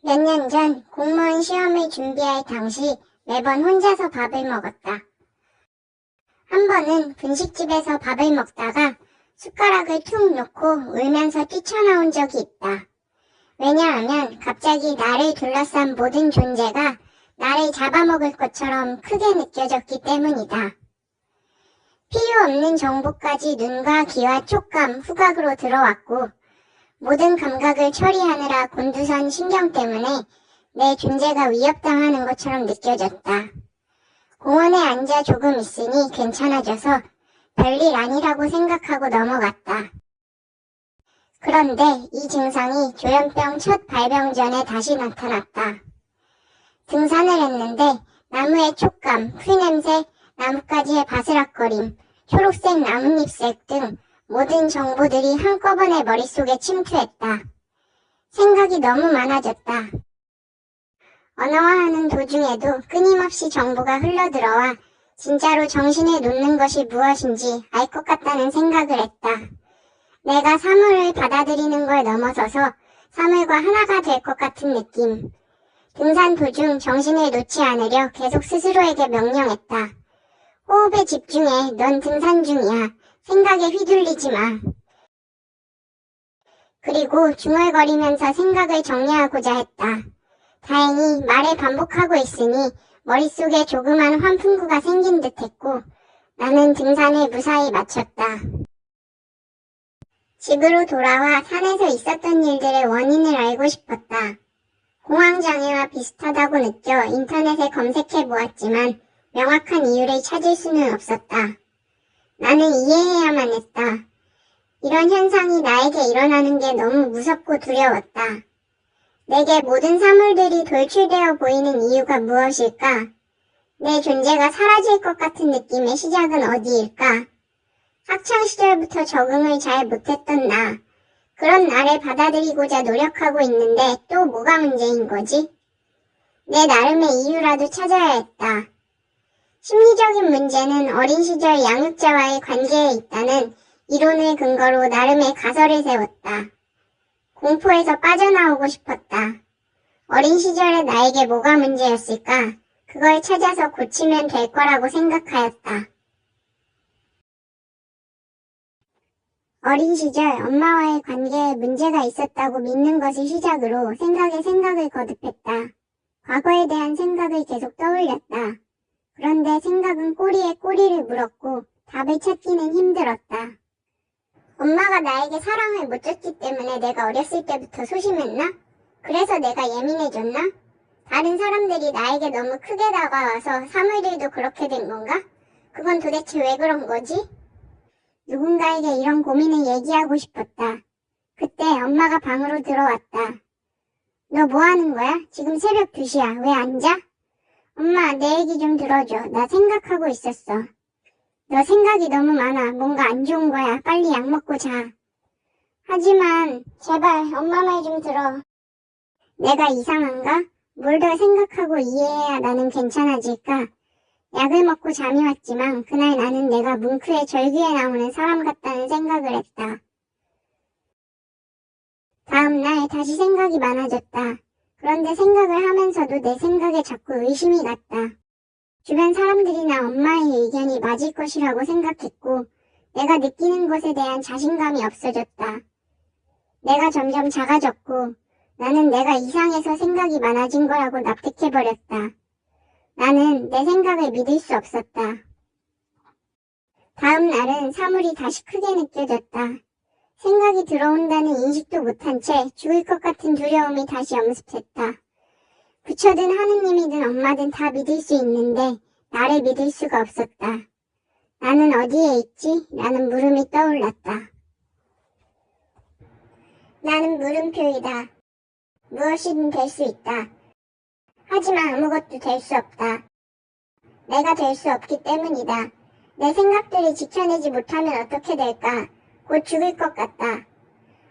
몇 년 전 공무원 시험을 준비할 당시 매번 혼자서 밥을 먹었다. 한 번은 분식집에서 밥을 먹다가 숟가락을 툭 놓고 울면서 뛰쳐나온 적이 있다. 왜냐하면 갑자기 나를 둘러싼 모든 존재가 나를 잡아먹을 것처럼 크게 느껴졌기 때문이다. 필요 없는 정보까지 눈과 귀와 촉감, 후각으로 들어왔고 모든 감각을 처리하느라 곤두선 신경 때문에 내 존재가 위협당하는 것처럼 느껴졌다. 공원에 앉아 조금 있으니 괜찮아져서 별일 아니라고 생각하고 넘어갔다. 그런데 이 증상이 조현병 첫 발병 전에 다시 나타났다. 등산을 했는데 나무의 촉감, 풀냄새, 나뭇가지의 바스락거림, 초록색 나뭇잎색 등 모든 정보들이 한꺼번에 머릿속에 침투했다. 생각이 너무 많아졌다. 언어화하는 도중에도 끊임없이 정보가 흘러들어와 진짜로 정신에 놓는 것이 무엇인지 알 것 같다는 생각을 했다. 내가 사물을 받아들이는 걸 넘어서서 사물과 하나가 될 것 같은 느낌. 등산 도중 정신을 놓지 않으려 계속 스스로에게 명령했다. 호흡에 집중해. 넌 등산 중이야. 생각에 휘둘리지 마. 그리고 중얼거리면서 생각을 정리하고자 했다. 다행히 말을 반복하고 있으니 머릿속에 조그만 환풍구가 생긴 듯 했고 나는 등산을 무사히 마쳤다. 집으로 돌아와 산에서 있었던 일들의 원인을 알고 싶었다. 공황장애와 비슷하다고 느껴 인터넷에 검색해 보았지만 명확한 이유를 찾을 수는 없었다. 나는 이해해야만 했다. 이런 현상이 나에게 일어나는 게 너무 무섭고 두려웠다. 내게 모든 사물들이 돌출되어 보이는 이유가 무엇일까? 내 존재가 사라질 것 같은 느낌의 시작은 어디일까? 학창시절부터 적응을 잘 못했던 나. 그런 나를 받아들이고자 노력하고 있는데 또 뭐가 문제인 거지? 내 나름의 이유라도 찾아야 했다. 심리적인 문제는 어린 시절 양육자와의 관계에 있다는 이론을 근거로 나름의 가설을 세웠다. 공포에서 빠져나오고 싶었다. 어린 시절의 나에게 뭐가 문제였을까? 그걸 찾아서 고치면 될 거라고 생각하였다. 어린 시절 엄마와의 관계에 문제가 있었다고 믿는 것을 시작으로 생각에 생각을 거듭했다. 과거에 대한 생각을 계속 떠올렸다. 그런데 생각은 꼬리에 꼬리를 물었고 답을 찾기는 힘들었다. 엄마가 나에게 사랑을 못 줬기 때문에 내가 어렸을 때부터 소심했나? 그래서 내가 예민해졌나? 다른 사람들이 나에게 너무 크게 다가와서 사물들도 그렇게 된 건가? 그건 도대체 왜 그런 거지? 누군가에게 이런 고민을 얘기하고 싶었다. 그때 엄마가 방으로 들어왔다. 너 뭐 하는 거야? 지금 새벽 2시야. 왜 안 자? 엄마, 내 얘기 좀 들어줘. 나 생각하고 있었어. 너 생각이 너무 많아. 뭔가 안 좋은 거야. 빨리 약 먹고 자. 하지만 제발 엄마 말 좀 들어. 내가 이상한가? 뭘 더 생각하고 이해해야 나는 괜찮아질까? 약을 먹고 잠이 왔지만 그날 나는 내가 뭉크의 절규에 나오는 사람 같다는 생각을 했다. 다음날 다시 생각이 많아졌다. 그런데 생각을 하면서도 내 생각에 자꾸 의심이 갔다. 주변 사람들이나 엄마의 의견이 맞을 것이라고 생각했고 내가 느끼는 것에 대한 자신감이 없어졌다. 내가 점점 작아졌고 나는 내가 이상해서 생각이 많아진 거라고 납득해버렸다. 나는 내 생각을 믿을 수 없었다. 다음 날은 사물이 다시 크게 느껴졌다. 생각이 들어온다는 인식도 못한 채 죽을 것 같은 두려움이 다시 엄습했다. 부처든 하느님이든 엄마든 다 믿을 수 있는데 나를 믿을 수가 없었다. 나는 어디에 있지? 라는 물음이 떠올랐다. 나는 물음표이다. 무엇이든 될 수 있다. 하지만 아무것도 될 수 없다. 내가 될 수 없기 때문이다. 내 생각들을 지켜내지 못하면 어떻게 될까? 곧 죽을 것 같다.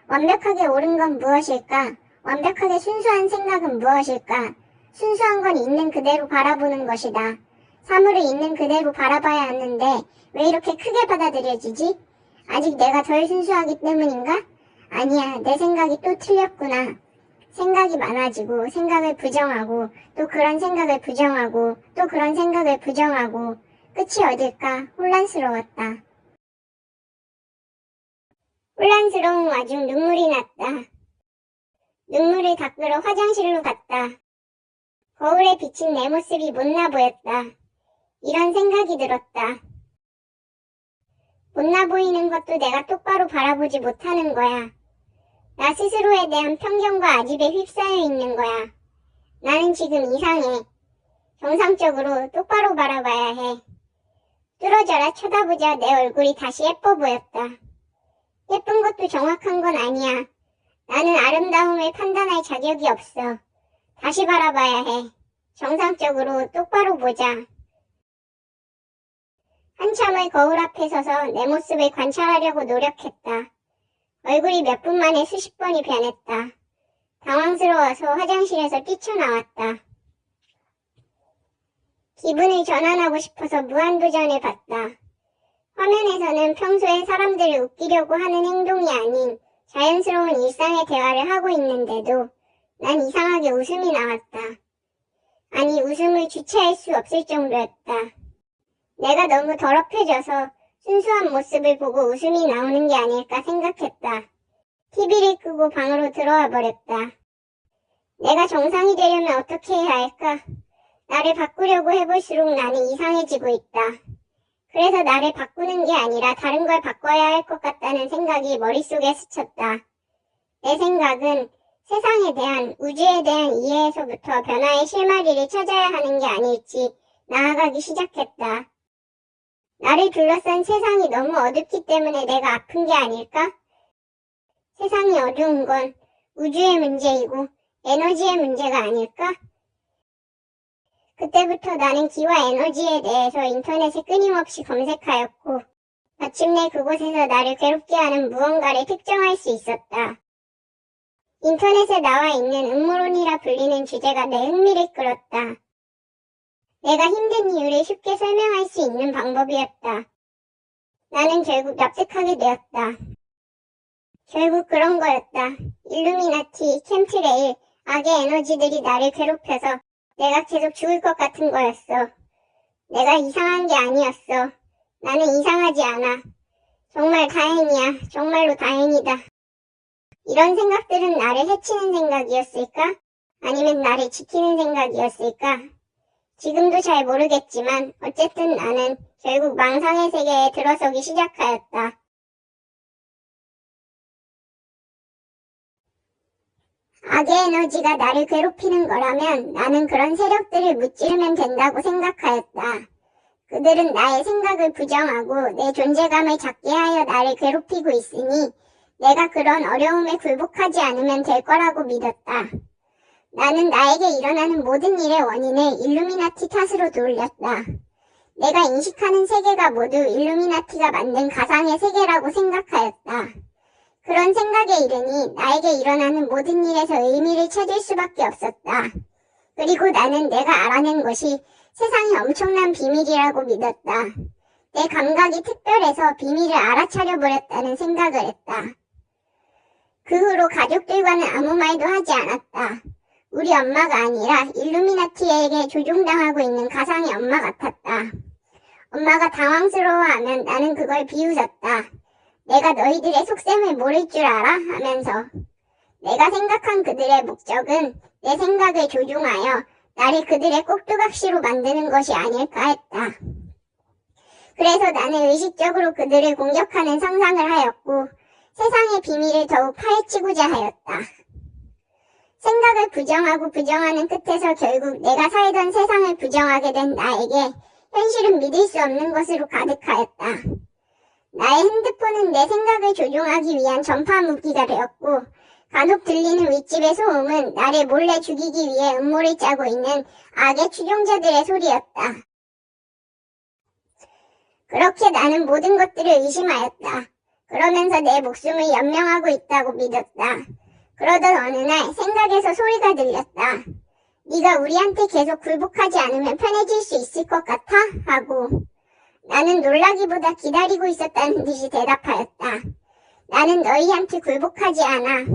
완벽하게 옳은 건 무엇일까? 완벽하게 순수한 생각은 무엇일까? 순수한 건 있는 그대로 바라보는 것이다. 사물을 있는 그대로 바라봐야 하는데 왜 이렇게 크게 받아들여지지? 아직 내가 덜 순수하기 때문인가? 아니야, 내 생각이 또 틀렸구나. 생각이 많아지고 생각을 부정하고 또 그런 생각을 부정하고 또 그런 생각을 부정하고 끝이 어딜까 혼란스러웠다. 혼란스러운 와중 눈물이 났다. 눈물을 닦으러 화장실로 갔다. 거울에 비친 내 모습이 못나 보였다. 이런 생각이 들었다. 못나 보이는 것도 내가 똑바로 바라보지 못하는 거야. 나 스스로에 대한 편견과 아집에 휩싸여 있는 거야. 나는 지금 이상해. 정상적으로 똑바로 바라봐야 해. 뚫어져라 쳐다보자 내 얼굴이 다시 예뻐 보였다. 예쁜 것도 정확한 건 아니야. 나는 아름다움을 판단할 자격이 없어. 다시 바라봐야 해. 정상적으로 똑바로 보자. 한참을 거울 앞에 서서 내 모습을 관찰하려고 노력했다. 얼굴이 몇 분 만에 수십 번이 변했다. 당황스러워서 화장실에서 뛰쳐나왔다. 기분을 전환하고 싶어서 무한도전을 봤다. 화면에서는 평소에 사람들을 웃기려고 하는 행동이 아닌 자연스러운 일상의 대화를 하고 있는데도 난 이상하게 웃음이 나왔다. 아니 웃음을 주체할 수 없을 정도였다. 내가 너무 더럽혀져서 순수한 모습을 보고 웃음이 나오는 게 아닐까 생각했다. TV를 끄고 방으로 들어와 버렸다. 내가 정상이 되려면 어떻게 해야 할까? 나를 바꾸려고 해볼수록 나는 이상해지고 있다. 그래서 나를 바꾸는 게 아니라 다른 걸 바꿔야 할 것 같다는 생각이 머릿속에 스쳤다. 내 생각은 세상에 대한, 우주에 대한 이해에서부터 변화의 실마리를 찾아야 하는 게 아닐지 나아가기 시작했다. 나를 둘러싼 세상이 너무 어둡기 때문에 내가 아픈 게 아닐까? 세상이 어두운 건 우주의 문제이고 에너지의 문제가 아닐까? 그때부터 나는 기와 에너지에 대해서 인터넷에 끊임없이 검색하였고 마침내 그곳에서 나를 괴롭게 하는 무언가를 특정할 수 있었다. 인터넷에 나와 있는 음모론이라 불리는 주제가 내 흥미를 끌었다. 내가 힘든 이유를 쉽게 설명할 수 있는 방법이었다. 나는 결국 납득하게 되었다. 결국 그런 거였다. 일루미나티, 캠트레일, 악의 에너지들이 나를 괴롭혀서 내가 계속 죽을 것 같은 거였어. 내가 이상한 게 아니었어. 나는 이상하지 않아. 정말 다행이야. 정말로 다행이다. 이런 생각들은 나를 해치는 생각이었을까? 아니면 나를 지키는 생각이었을까? 지금도 잘 모르겠지만 어쨌든 나는 결국 망상의 세계에 들어서기 시작하였다. 악의 에너지가 나를 괴롭히는 거라면 나는 그런 세력들을 무찌르면 된다고 생각하였다. 그들은 나의 생각을 부정하고 내 존재감을 작게 하여 나를 괴롭히고 있으니 내가 그런 어려움에 굴복하지 않으면 될 거라고 믿었다. 나는 나에게 일어나는 모든 일의 원인을 일루미나티 탓으로 돌렸다. 내가 인식하는 세계가 모두 일루미나티가 만든 가상의 세계라고 생각하였다. 그런 생각에 이르니 나에게 일어나는 모든 일에서 의미를 찾을 수밖에 없었다. 그리고 나는 내가 알아낸 것이 세상이 엄청난 비밀이라고 믿었다. 내 감각이 특별해서 비밀을 알아차려 버렸다는 생각을 했다. 그 후로 가족들과는 아무 말도 하지 않았다. 우리 엄마가 아니라 일루미나티에게 조종당하고 있는 가상의 엄마 같았다. 엄마가 당황스러워하면 나는 그걸 비웃었다. 내가 너희들의 속셈을 모를 줄 알아? 하면서. 내가 생각한 그들의 목적은 내 생각을 조종하여 나를 그들의 꼭두각시로 만드는 것이 아닐까 했다. 그래서 나는 의식적으로 그들을 공격하는 상상을 하였고 세상의 비밀을 더욱 파헤치고자 하였다. 생각을 부정하고 부정하는 끝에서 결국 내가 살던 세상을 부정하게 된 나에게 현실은 믿을 수 없는 것으로 가득하였다. 나의 핸드폰은 내 생각을 조종하기 위한 전파 무기가 되었고 간혹 들리는 윗집의 소음은 나를 몰래 죽이기 위해 음모를 짜고 있는 악의 추종자들의 소리였다. 그렇게 나는 모든 것들을 의심하였다. 그러면서 내 목숨을 연명하고 있다고 믿었다. 그러던 어느 날 생각에서 소리가 들렸다. 네가 우리한테 계속 굴복하지 않으면 편해질 수 있을 것 같아? 하고. 나는 놀라기보다 기다리고 있었다는 듯이 대답하였다. 나는 너희한테 굴복하지 않아.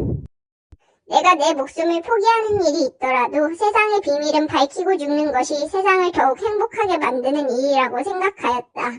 내가 내 목숨을 포기하는 일이 있더라도 세상의 비밀은 밝히고 죽는 것이 세상을 더욱 행복하게 만드는 일이라고 생각하였다.